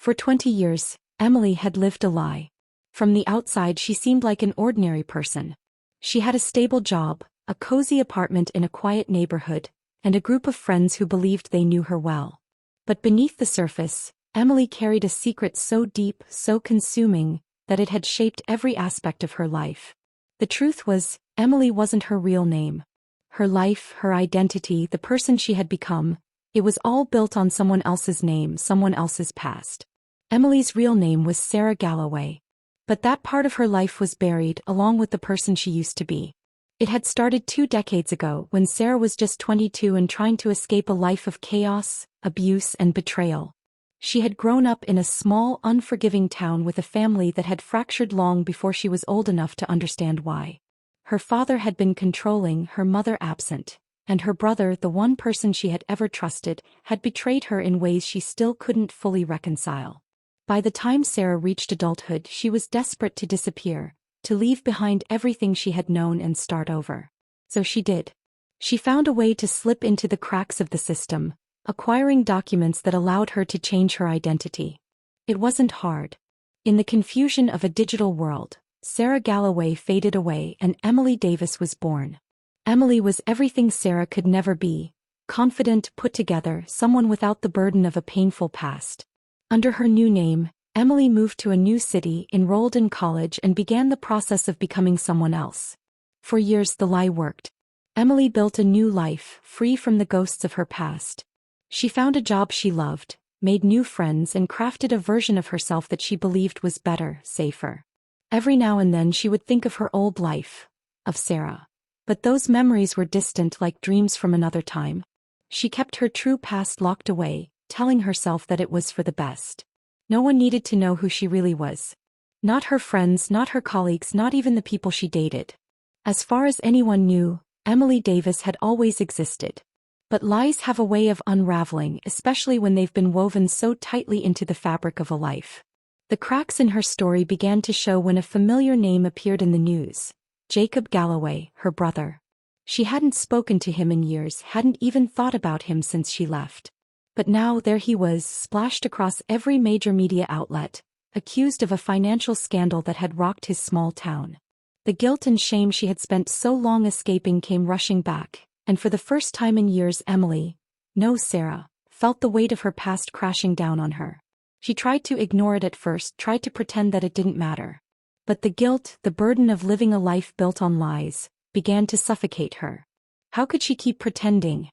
For 20 years, Emily had lived a lie. From the outside she seemed like an ordinary person. She had a stable job, a cozy apartment in a quiet neighborhood, and a group of friends who believed they knew her well. But beneath the surface, Emily carried a secret so deep, so consuming, that it had shaped every aspect of her life. The truth was, Emily wasn't her real name. Her life, her identity, the person she had become, it was all built on someone else's name, someone else's past. Emily's real name was Sarah Galloway. But that part of her life was buried along with the person she used to be. It had started 2 decades ago when Sarah was just 22 and trying to escape a life of chaos, abuse, and betrayal. She had grown up in a small, unforgiving town with a family that had fractured long before she was old enough to understand why. Her father had been controlling, her mother absent, and her brother, the one person she had ever trusted, had betrayed her in ways she still couldn't fully reconcile. By the time Sarah reached adulthood, she was desperate to disappear, to leave behind everything she had known and start over. So she did. She found a way to slip into the cracks of the system, acquiring documents that allowed her to change her identity. It wasn't hard. In the confusion of a digital world, Sarah Galloway faded away and Emily Davis was born. Emily was everything Sarah could never be: confident, put together, someone without the burden of a painful past. Under her new name, Emily moved to a new city, enrolled in college, and began the process of becoming someone else. For years the lie worked. Emily built a new life, free from the ghosts of her past. She found a job she loved, made new friends, and crafted a version of herself that she believed was better, safer. Every now and then she would think of her old life, of Sarah. But those memories were distant, like dreams from another time. She kept her true past locked away, telling herself that it was for the best. No one needed to know who she really was. Not her friends, not her colleagues, not even the people she dated. As far as anyone knew, Emily Davis had always existed. But lies have a way of unraveling, especially when they've been woven so tightly into the fabric of a life. The cracks in her story began to show when a familiar name appeared in the news: Jacob Galloway, her brother. She hadn't spoken to him in years, hadn't even thought about him since she left. But now there he was, splashed across every major media outlet, accused of a financial scandal that had rocked his small town. The guilt and shame she had spent so long escaping came rushing back, and for the first time in years Emily, no Sarah, felt the weight of her past crashing down on her. She tried to ignore it at first, tried to pretend that it didn't matter. But the guilt, the burden of living a life built on lies, began to suffocate her. How could she keep pretending?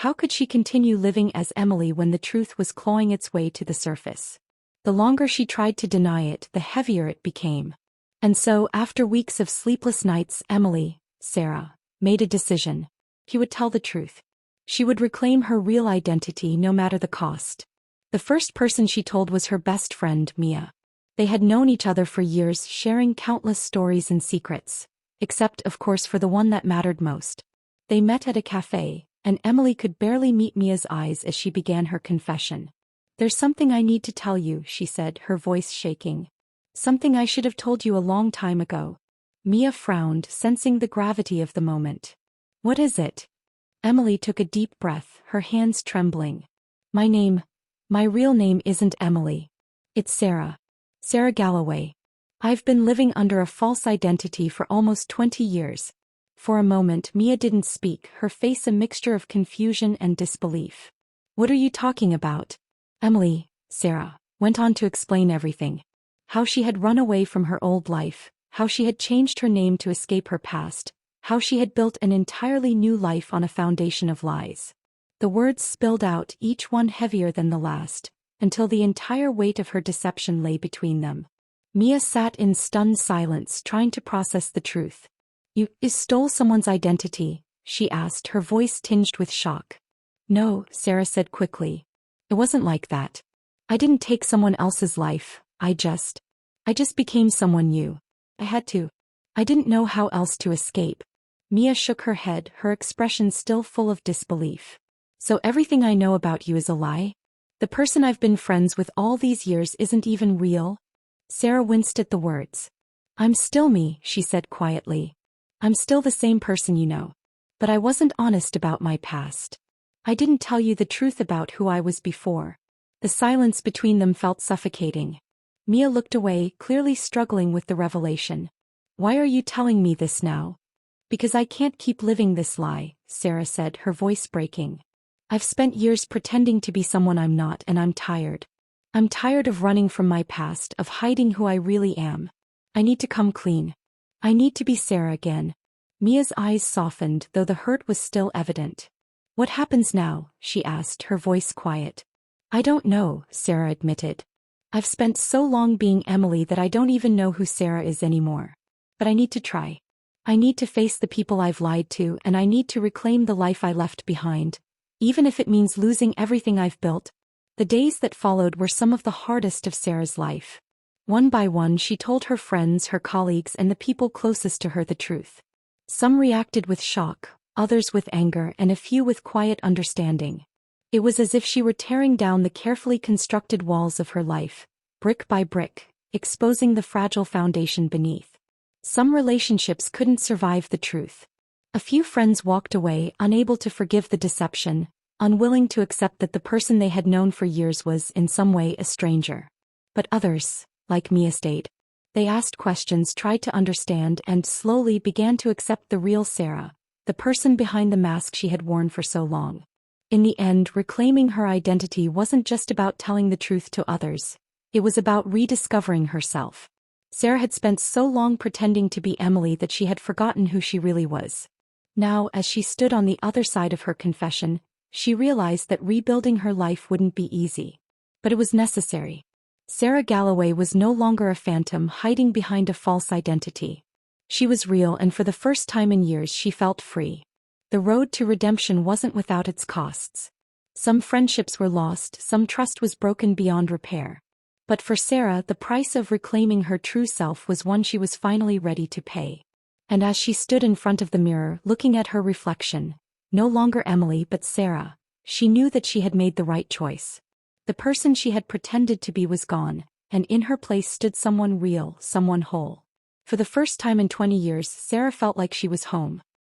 How could she continue living as Emily when the truth was clawing its way to the surface? The longer she tried to deny it, the heavier it became. And so, after weeks of sleepless nights, Emily, Sarah, made a decision. She would tell the truth. She would reclaim her real identity no matter the cost. The first person she told was her best friend, Mia. They had known each other for years, sharing countless stories and secrets. Except, of course, for the one that mattered most. They met at a cafe, and Emily could barely meet Mia's eyes as she began her confession. "There's something I need to tell you," she said, her voice shaking. "Something I should have told you a long time ago." Mia frowned, sensing the gravity of the moment. "What is it?" Emily took a deep breath, her hands trembling. My real name isn't Emily. It's Sarah. Sarah Galloway. I've been living under a false identity for almost 20 years. For a moment Mia didn't speak, her face a mixture of confusion and disbelief. "What are you talking about?" Emily, Sarah, went on to explain everything. How she had run away from her old life, how she had changed her name to escape her past, how she had built an entirely new life on a foundation of lies. The words spilled out, each one heavier than the last, until the entire weight of her deception lay between them. Mia sat in stunned silence, trying to process the truth. "You stole someone's identity?" she asked, her voice tinged with shock. "No," Sarah said quickly. "It wasn't like that. I didn't take someone else's life, I just became someone new. I had to. I didn't know how else to escape." Mia shook her head, her expression still full of disbelief. "So everything I know about you is a lie? The person I've been friends with all these years isn't even real?" Sarah winced at the words. "I'm still me," she said quietly. "I'm still the same person you know. But I wasn't honest about my past. I didn't tell you the truth about who I was before. The silence between them felt suffocating. Mia looked away, clearly struggling with the revelation. "Why are you telling me this now?" "Because I can't keep living this lie," Sarah said, her voice breaking. "I've spent years pretending to be someone I'm not, and I'm tired. I'm tired of running from my past, of hiding who I really am. I need to come clean. I need to be Sarah again." Mia's eyes softened, though the hurt was still evident. "What happens now?" she asked, her voice quiet. "I don't know," Sarah admitted. "I've spent so long being Emily that I don't even know who Sarah is anymore. But I need to try. I need to face the people I've lied to, and I need to reclaim the life I left behind, even if it means losing everything I've built." The days that followed were some of the hardest of Sarah's life. One by one she told her friends, her colleagues, and the people closest to her the truth. Some reacted with shock, others with anger, and a few with quiet understanding. It was as if she were tearing down the carefully constructed walls of her life, brick by brick, exposing the fragile foundation beneath. Some relationships couldn't survive the truth. A few friends walked away, unable to forgive the deception, unwilling to accept that the person they had known for years was, in some way, a stranger. But others, like Mia, stayed. They asked questions, tried to understand, and slowly began to accept the real Sarah, the person behind the mask she had worn for so long. In the end, reclaiming her identity wasn't just about telling the truth to others. It was about rediscovering herself. Sarah had spent so long pretending to be Emily that she had forgotten who she really was. Now, as she stood on the other side of her confession, she realized that rebuilding her life wouldn't be easy. But it was necessary. Sarah Galloway was no longer a phantom hiding behind a false identity. She was real, and for the first time in years she felt free. The road to redemption wasn't without its costs. Some friendships were lost, some trust was broken beyond repair. But for Sarah, the price of reclaiming her true self was one she was finally ready to pay. And as she stood in front of the mirror, looking at her reflection, no longer Emily but Sarah, she knew that she had made the right choice. The person she had pretended to be was gone, and in her place stood someone real, someone whole. For the first time in 20 years, Sarah felt like she was home.